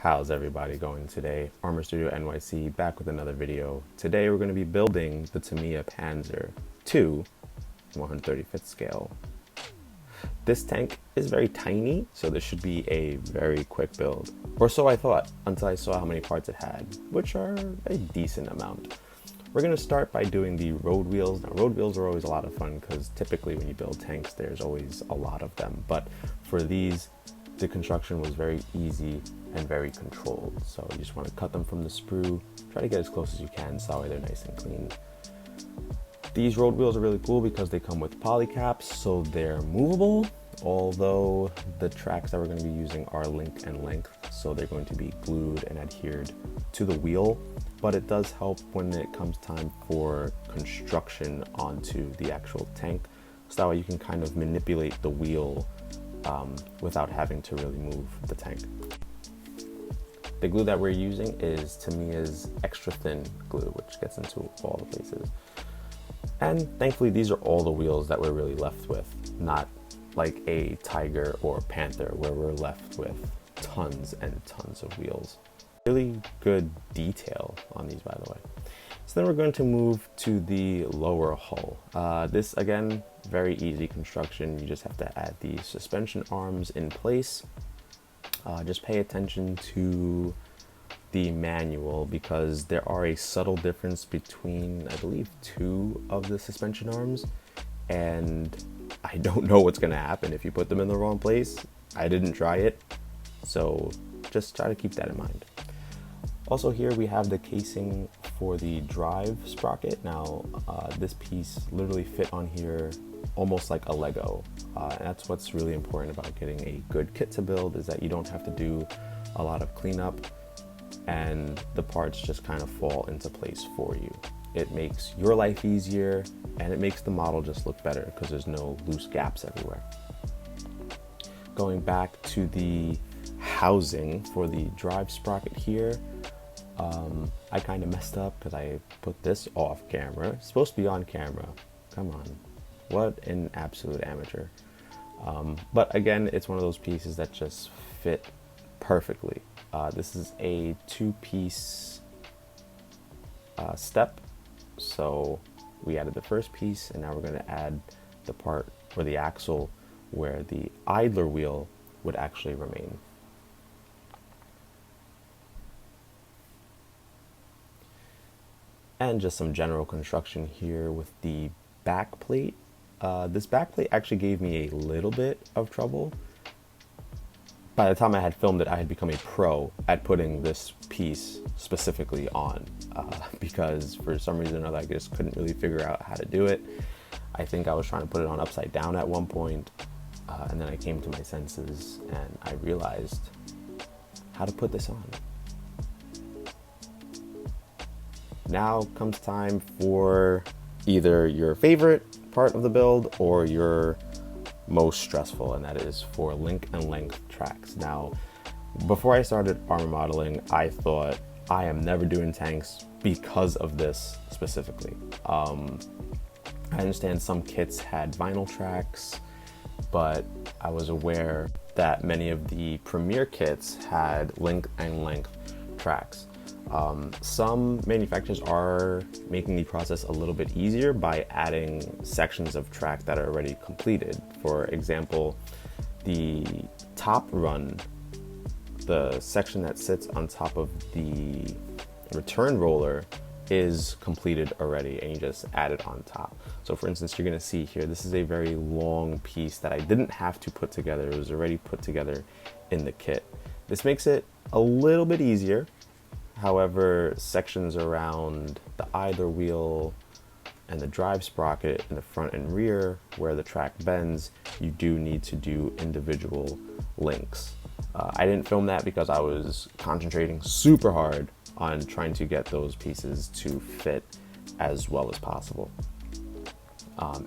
How's everybody going today? Armor Studio NYC back with another video. Today we're going to be building the Tamiya Panzer II 135th scale. This tank is very tiny, so this should be a very quick build. Or so I thought, until I saw how many parts it had, which are a decent amount. We're going to start by doing the road wheels. Now, road wheels are always a lot of fun because typically when you build tanks, there's always a lot of them. But for these, the construction was very easy and very controlled. So you just want to cut them from the sprue, try to get as close as you can so that way they're nice and clean. These road wheels are really cool because they come with poly caps, so they're movable, although the tracks that we're going to be using are link and length, so they're going to be glued and adhered to the wheel, but it does help when it comes time for construction onto the actual tank, so that way you can kind of manipulate the wheel without having to really move the tank. The glue that we're using is Tamiya's extra thin glue, which gets into all the places. And thankfully, these are all the wheels that we're really left with, not like a Tiger or Panther where we're left with tons and tons of wheels. Really good detail on these, by the way. So then we're going to move to the lower hull. This, again, very easy construction. You just have to add the suspension arms in place. Just pay attention to the manual because there are a subtle difference between, I believe, two of the suspension arms, and I don't know what's going to happen if you put them in the wrong place. I didn't try it, so just try to keep that in mind. Also, here we have the casing for the drive sprocket. Now, this piece literally fit on here almost like a Lego. And that's what's really important about getting a good kit to build, is that you don't have to do a lot of cleanup and the parts just kind of fall into place for you. It makes your life easier and it makes the model just look better because there's no loose gaps everywhere. Going back to the housing for the drive sprocket here, I kind of messed up because I put this off camera. It's supposed to be on camera. Come on, what an absolute amateur. But again, it's one of those pieces that just fit perfectly. This is a two-piece step. So we added the first piece, and now we're going to add the part or the axle where the idler wheel would actually remain. And just some general construction here with the back plate. This back plate actually gave me a little bit of trouble. By the time I had filmed it, I had become a pro at putting this piece specifically on because for some reason or another, I just couldn't really figure out how to do it. I think I was trying to put it on upside down at one point, and then I came to my senses and I realized how to put this on. Now comes time for either your favorite part of the build or your most stressful, and that is for link and length tracks. Now, before I started armor modeling, I thought I am never doing tanks because of this specifically. I understand some kits had vinyl tracks, but I was aware that many of the premier kits had link and length tracks. Some manufacturers are making the process a little bit easier by adding sections of track that are already completed. For example, the top run, the section that sits on top of the return roller, is completed already and you just add it on top. So for instance, you're going to see here, this is a very long piece that I didn't have to put together. It was already put together in the kit. This makes it a little bit easier. However, sections around the idler wheel and the drive sprocket in the front and rear where the track bends, you do need to do individual links. I didn't film that because I was concentrating super hard on trying to get those pieces to fit as well as possible.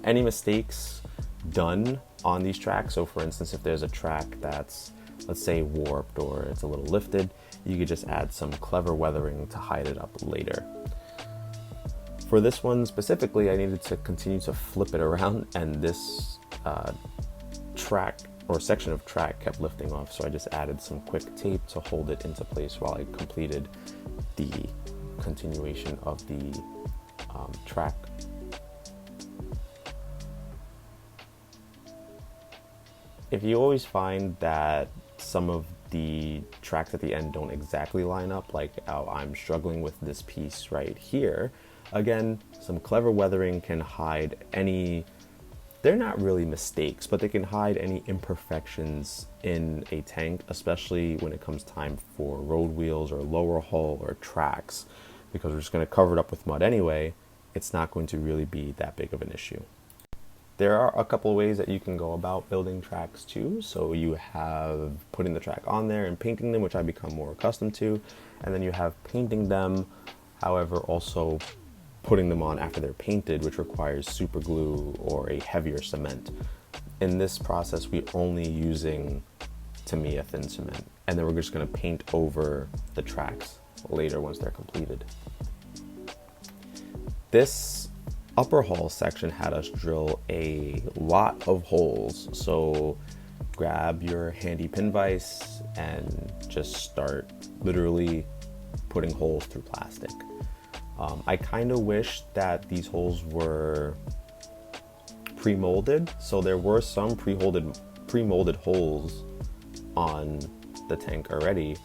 Any mistakes done on these tracks, so for instance, if there's a track that's, let's say, warped or it's a little lifted, you could just add some clever weathering to hide it up later. For this one specifically, I needed to continue to flip it around, and this track or section of track kept lifting off, so I just added some quick tape to hold it into place while I completed the continuation of the track. If you always find that some of the tracks at the end don't exactly line up, like how I'm struggling with this piece right here, again, some clever weathering can hide any, they're not really mistakes, but they can hide any imperfections in a tank, especially when it comes time for road wheels or lower hull or tracks, because we're just going to cover it up with mud anyway. It's not going to really be that big of an issue. There are a couple of ways that you can go about building tracks too. So you have putting the track on there and painting them, which I've become more accustomed to. And then you have painting them, however, also putting them on after they're painted, which requires super glue or a heavier cement. In this process, we're only using Tamiya thin cement. And then we're just gonna paint over the tracks later once they're completed. This upper hull section had us drill a lot of holes, so grab your handy pin vise and just start literally putting holes through plastic. I kind of wish that these holes were pre-molded, so there were some pre-molded holes on the tank already.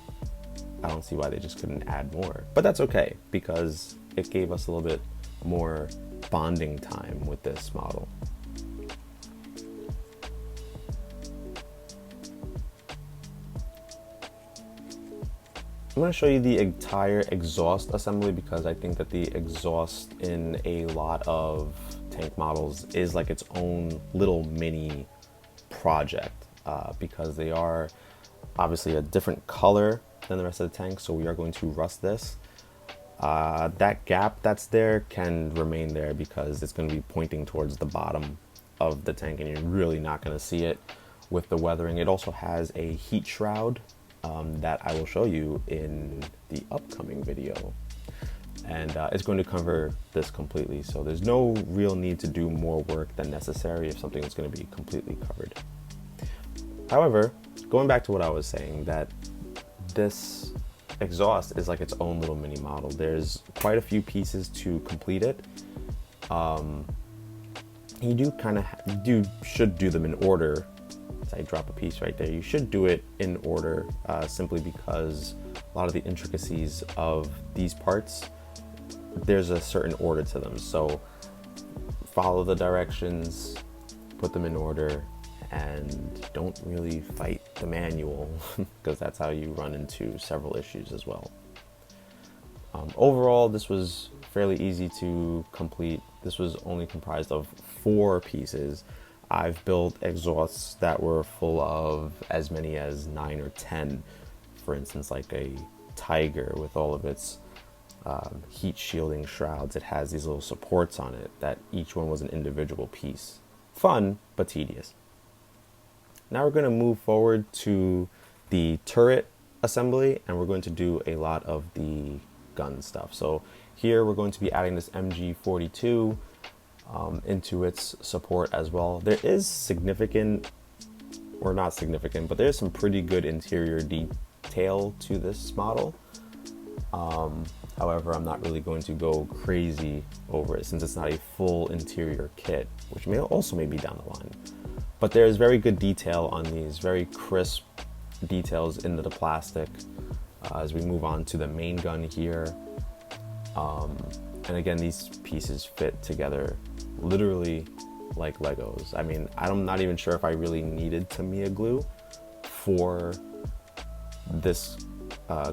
I don't see why they just couldn't add more, but that's okay because it gave us a little bit more bonding time with this model. I'm going to show you the entire exhaust assembly because I think that the exhaust in a lot of tank models is like its own little mini project because they are obviously a different color than the rest of the tank, so we are going to rust this. That gap that's there can remain there because it's going to be pointing towards the bottom of the tank and you're really not going to see it with the weathering. It also has a heat shroud that I will show you in the upcoming video, and it's going to cover this completely, so there's no real need to do more work than necessary if something is going to be completely covered. However, going back to what I was saying, that this exhaust is like its own little mini model. There's quite a few pieces to complete it. You should do them in order. As I drop a piece right there, you should do it in order simply because a lot of the intricacies of these parts, there's a certain order to them. So follow the directions, put them in order, and don't really fight the manual because that's how you run into several issues as well. Overall, this was fairly easy to complete. This was only comprised of 4 pieces. I've built exhausts that were full of as many as 9 or 10. For instance, like a Tiger with all of its heat shielding shrouds. It has these little supports on it that each one was an individual piece. Fun, but tedious. Now we're going to move forward to the turret assembly, and we're going to do a lot of the gun stuff. So here we're going to be adding this MG42 into its support as well. There is significant, or not significant, but there's some pretty good interior detail to this model. However, I'm not really going to go crazy over it since it's not a full interior kit, which may also be down the line. But there's very good detail on these, very crisp details into the plastic as we move on to the main gun here. And again, these pieces fit together literally like Legos. I mean, I'm not even sure if I really needed Tamiya glue for this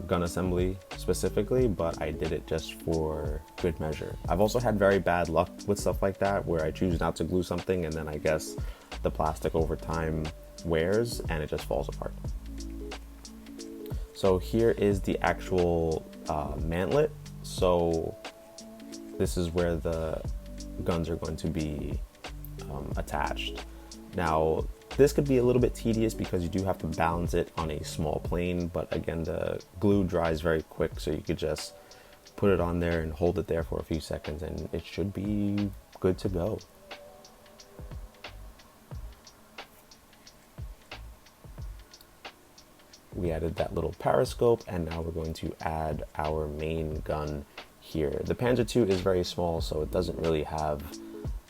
gun assembly specifically, but I did it just for good measure. I've also had very bad luck with stuff like that where I choose not to glue something and then I guess the plastic over time wears and it just falls apart. So here is the actual mantlet. So this is where the guns are going to be attached. Now, this could be a little bit tedious because you do have to balance it on a small plane, but again, the glue dries very quick, so you could just put it on there and hold it there for a few seconds and it should be good to go. we added that little periscope, and now we're going to add our main gun here. The Panzer II is very small, so it doesn't really have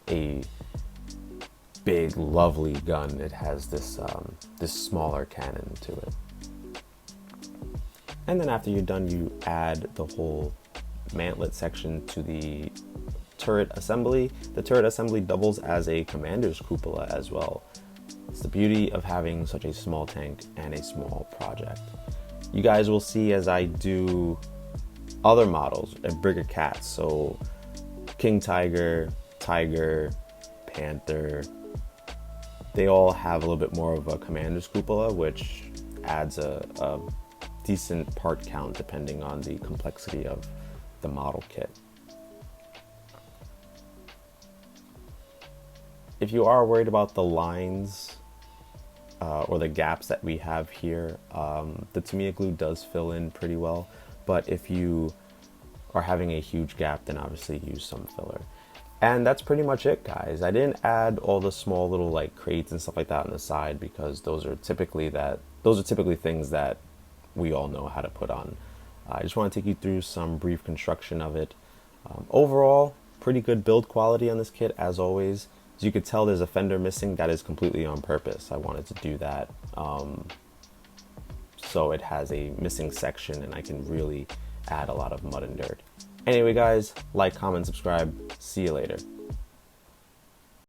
a big, lovely gun. It has this this smaller cannon to it. And then after you're done, you add the whole mantlet section to the turret assembly. The turret assembly doubles as a commander's cupola as well. It's the beauty of having such a small tank and a small project. You guys will see as I do other models and bigger cats, so King Tiger, Tiger, Panther, they all have a little bit more of a commander's cupola, which adds a decent part count depending on the complexity of the model kit. If you are worried about the lines or the gaps that we have here, the Tamiya glue does fill in pretty well, but if you are having a huge gap, then obviously use some filler. And that's pretty much it, guys. I didn't add all the small little like crates and stuff like that on the side because those are typically things that we all know how to put on. I just want to take you through some brief construction of it. Overall, pretty good build quality on this kit as always. As you could tell, there's a fender missing. That is completely on purpose. I wanted to do that so it has a missing section and I can really add a lot of mud and dirt. Anyway guys, like, comment, subscribe. See you later.